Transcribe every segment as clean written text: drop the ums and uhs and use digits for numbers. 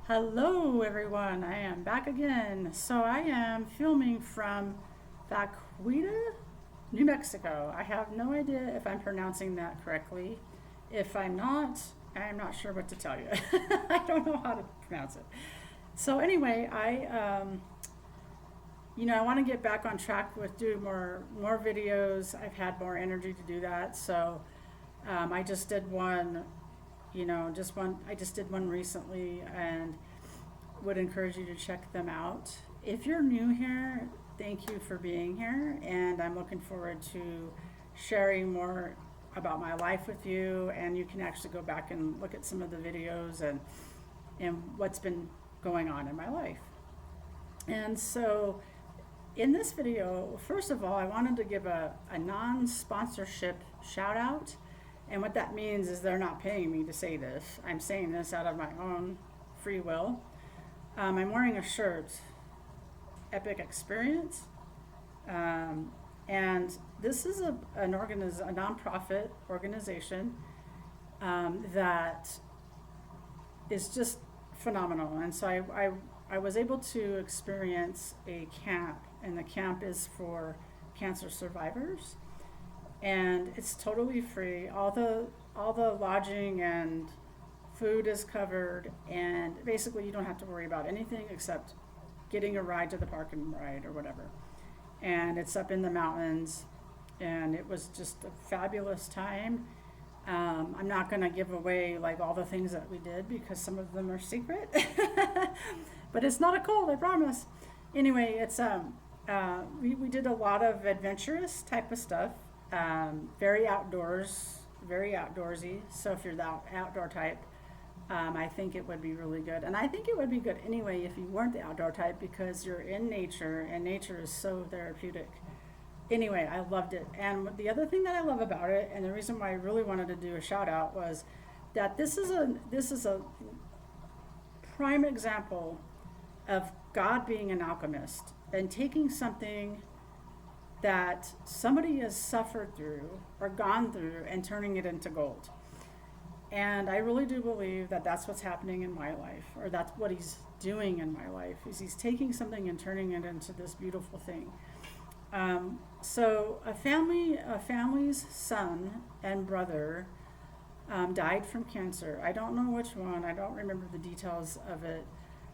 Hello, everyone. I am back again. So I am filming from Vaquita, New Mexico. I have no idea if I'm pronouncing that correctly. If I'm not, I'm not sure what to tell you. I don't know how to pronounce it. So anyway, I want to get back on track with doing more videos. I've had more energy to do that. So I just did one just one. I just did one recently and would encourage you to check them out. If you're new here, thank you for being here, and I'm looking forward to sharing more about my life with you. And you can actually go back and look at some of the videos and what's been going on in my life. And so, in this video, first of all, I wanted to give a non sponsorship shout out. And what that means is they're not paying me to say this. I'm saying this out of my own free will. I'm wearing a shirt, Epic Experience. And this is a nonprofit organization that is just phenomenal. And so I was able to experience a camp, and the camp is for cancer survivors, and it's totally free. All the lodging and food is covered, and basically you don't have to worry about anything except getting a ride to the park and ride or whatever. And it's up in the mountains, and it was just a fabulous time. I'm not going to give away like all the things that we did because some of them are secret, but it's not a cold, I promise. Anyway, it's we did a lot of adventurous type of stuff, very outdoorsy. So if you're that outdoor type, I think it would be really good. And I think it would be good anyway if you weren't the outdoor type because you're in nature, and nature is so therapeutic. Anyway, I loved it. And the other thing that I love about it, and the reason why I really wanted to do a shout out, was that this is a prime example of God being an alchemist and taking something that somebody has suffered through or gone through and turning it into gold. And I really do believe that that's what's happening in my life, or that's what he's doing in my life, is he's taking something and turning it into this beautiful thing. So a family's son and brother died from cancer. I don't know which one. I don't remember the details of it.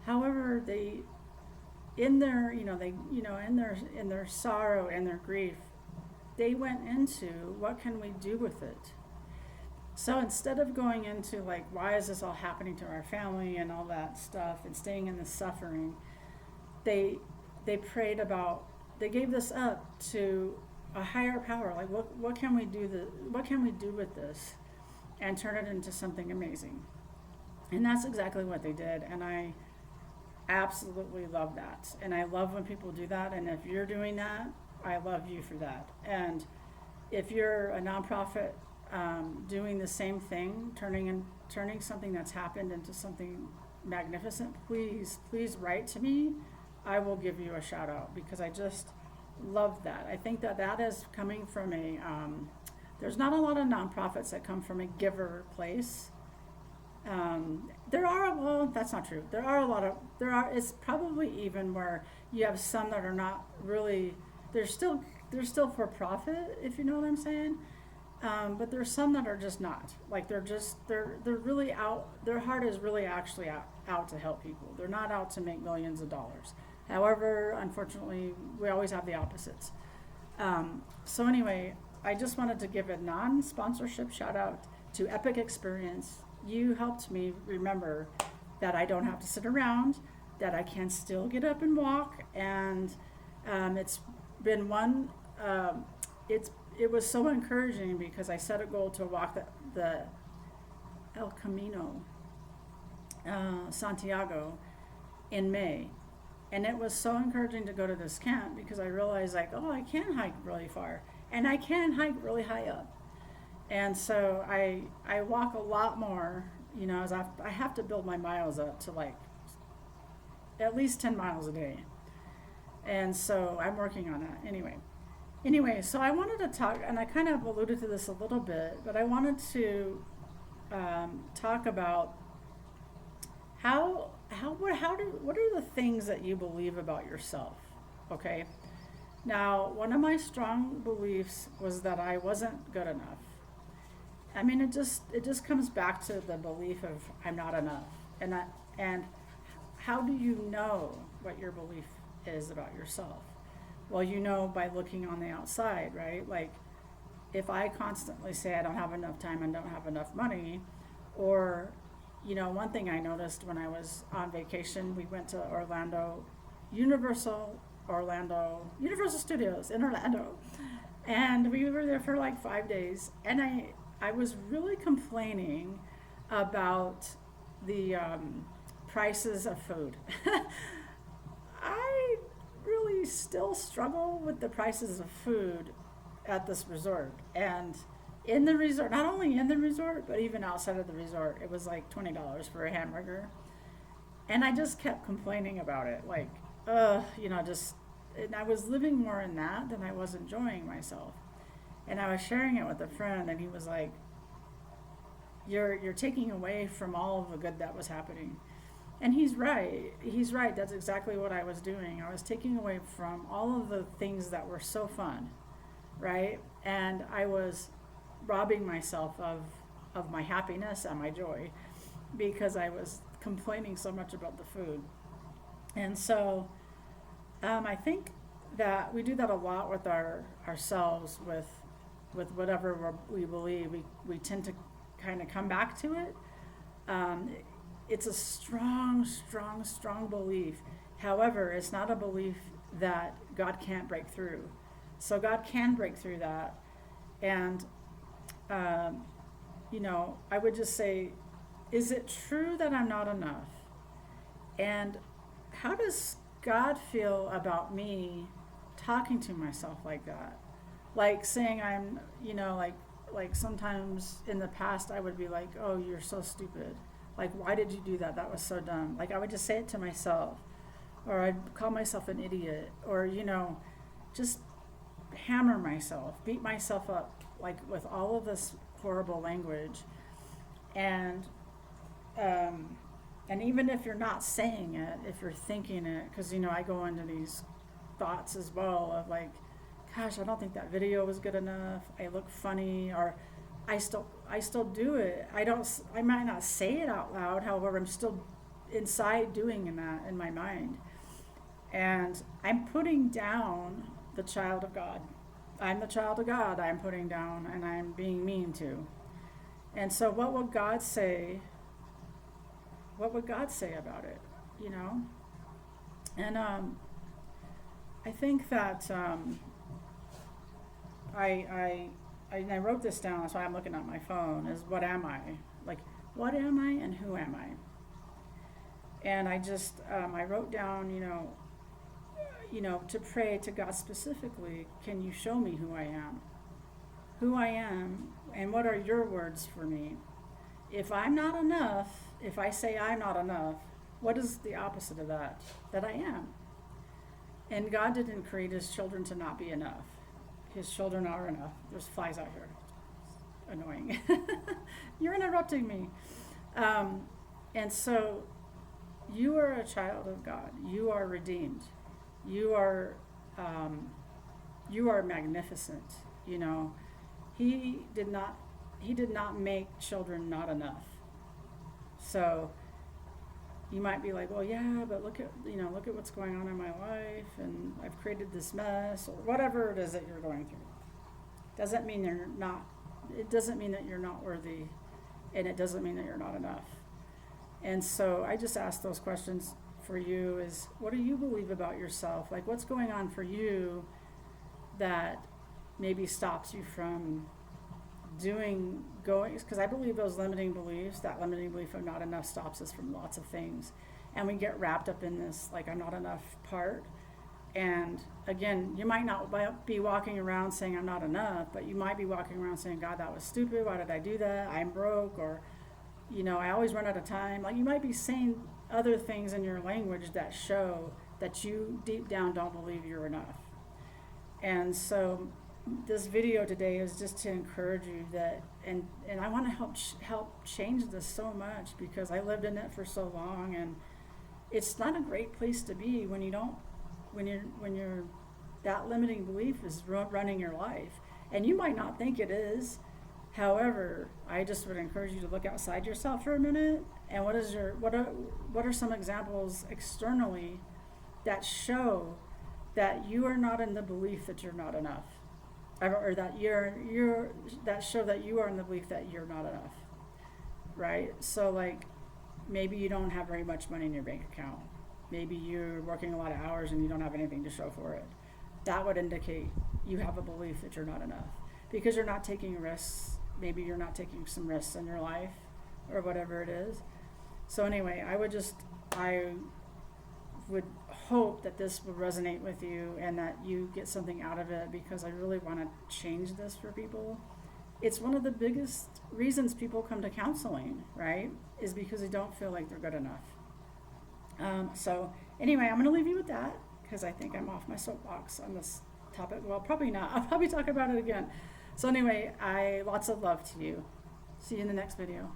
However, they, in their, in their sorrow and their grief, they went into what can we do with it. So instead of going into like, why is this all happening to our family and all that stuff, and staying in the suffering, they prayed about, they gave this up to a higher power. Like, what can we do? What can we do with this, and turn it into something amazing? And that's exactly what they did. And I absolutely love that. And I love when people do that. And if you're doing that, I love you for that. And if you're a nonprofit doing the same thing, turning something that's happened into something magnificent, please write to me. I will give you a shout out because I just love that. I think that is coming from there's not a lot of nonprofits that come from a giver place. Well, that's not true. It's probably even where you have some that are not really, they're still for profit, if you know what I'm saying. But there's some that are just not. Like they're really out. Their heart is really actually out to help people. They're not out to make millions of dollars. However, unfortunately, we always have the opposites. So anyway, I just wanted to give a non-sponsorship shout out to Epic Experience. You helped me remember that I don't have to sit around, that I can still get up and walk, and it's been one. It was so encouraging because I set a goal to walk the El Camino, Santiago, in May. And it was so encouraging to go to this camp because I realized, like, oh, I can hike really far, and I can hike really high up. And so I walk a lot more, as I have to build my miles up to like at least 10 miles a day. And so I'm working on that anyway. So I wanted to talk, and I kind of alluded to this a little bit, but I wanted to talk about how what are the things that you believe about yourself? Okay. Now, one of my strong beliefs was that I wasn't good enough. I mean, it just comes back to the belief of I'm not enough. And how do you know what your belief is about yourself? Well, you know by looking on the outside, right? Like if I constantly say I don't have enough time and don't have enough money, or one thing I noticed when I was on vacation, we went to Universal Studios in Orlando, and we were there for like 5 days, and I was really complaining about the prices of food. I really still struggle with the prices of food at this resort. And in the resort, not only in the resort, but even outside of the resort, it was like $20 for a hamburger. And I just kept complaining about it. Like, and I was living more in that than I was enjoying myself. And I was sharing it with a friend, and he was like, you're taking away from all of the good that was happening. And he's right. He's right. That's exactly what I was doing. I was taking away from all of the things that were so fun, right? And I was robbing myself of my happiness and my joy because I was complaining so much about the food. And so I think that we do that a lot with ourselves, with whatever we believe. We tend to kind of come back to it. It's a strong, strong, strong belief. However, it's not a belief that God can't break through. So God can break through that. And, I would just say, is it true that I'm not enough? And how does God feel about me talking to myself like that? Like saying I'm, like sometimes in the past I would be like, oh, you're so stupid. Like, why did you do that? That was so dumb. Like, I would just say it to myself. Or I'd call myself an idiot. Or, just hammer myself, beat myself up, like with all of this horrible language. And even if you're not saying it, if you're thinking it, because, I go into these thoughts as well of like, gosh, I don't think that video was good enough. I look funny, or I still do it. I might not say it out loud, however, I'm still inside doing that in my mind. And I'm putting down the child of God. I'm the child of God I'm putting down, and I'm being mean to. And so what would God say? What would God say about it? And I think that I wrote this down, that's why I'm looking at my phone, is what am I? Like, what am I and who am I? And I just, I wrote down, to pray to God specifically, can you show me who I am? Who I am, and what are your words for me? If I'm not enough, if I say I'm not enough, what is the opposite of that? That I am. And God didn't create his children to not be enough. His children are enough. There's flies out here. It's annoying. You're interrupting me. And so you are a child of God. You are redeemed. You are magnificent. He did not make children not enough. So you might be like, well, yeah, but look at what's going on in my life, and I've created this mess, or whatever it is that you're going through. Doesn't mean you're not. It doesn't mean that you're not worthy, and it doesn't mean that you're not enough. And so I just ask those questions for you: is what do you believe about yourself? Like, what's going on for you that maybe stops you from going, because I believe those limiting beliefs, that limiting belief of not enough, stops us from lots of things, and we get wrapped up in this like I'm not enough part. And again, you might not be walking around saying I'm not enough, but you might be walking around saying, God, that was stupid, why did I do that, I'm broke, or I always run out of time. Like, you might be saying other things in your language that show that you deep down don't believe you're enough. And so this video today is just to encourage you that, and I want to help change this so much, because I lived in it for so long, and it's not a great place to be when you don't, when you're that limiting belief is running your life. And you might not think it is. However, I just would encourage you to look outside yourself for a minute. And what are some examples externally that show that you are not in the belief that you're not enough, or that that show that you are in the belief that you're not enough, right? So like, maybe you don't have very much money in your bank account. Maybe you're working a lot of hours and you don't have anything to show for it. That would indicate you have a belief that you're not enough because you're not taking risks. Maybe you're not taking some risks in your life or whatever it is. So anyway, I would hope that this will resonate with you and that you get something out of it, because I really want to change this for people. It's one of the biggest reasons people come to counseling, right? Is because they don't feel like they're good enough. So anyway, I'm going to leave you with that because I think I'm off my soapbox on this topic. Well, probably not. I'll probably talk about it again. So anyway, lots of love to you. See you in the next video.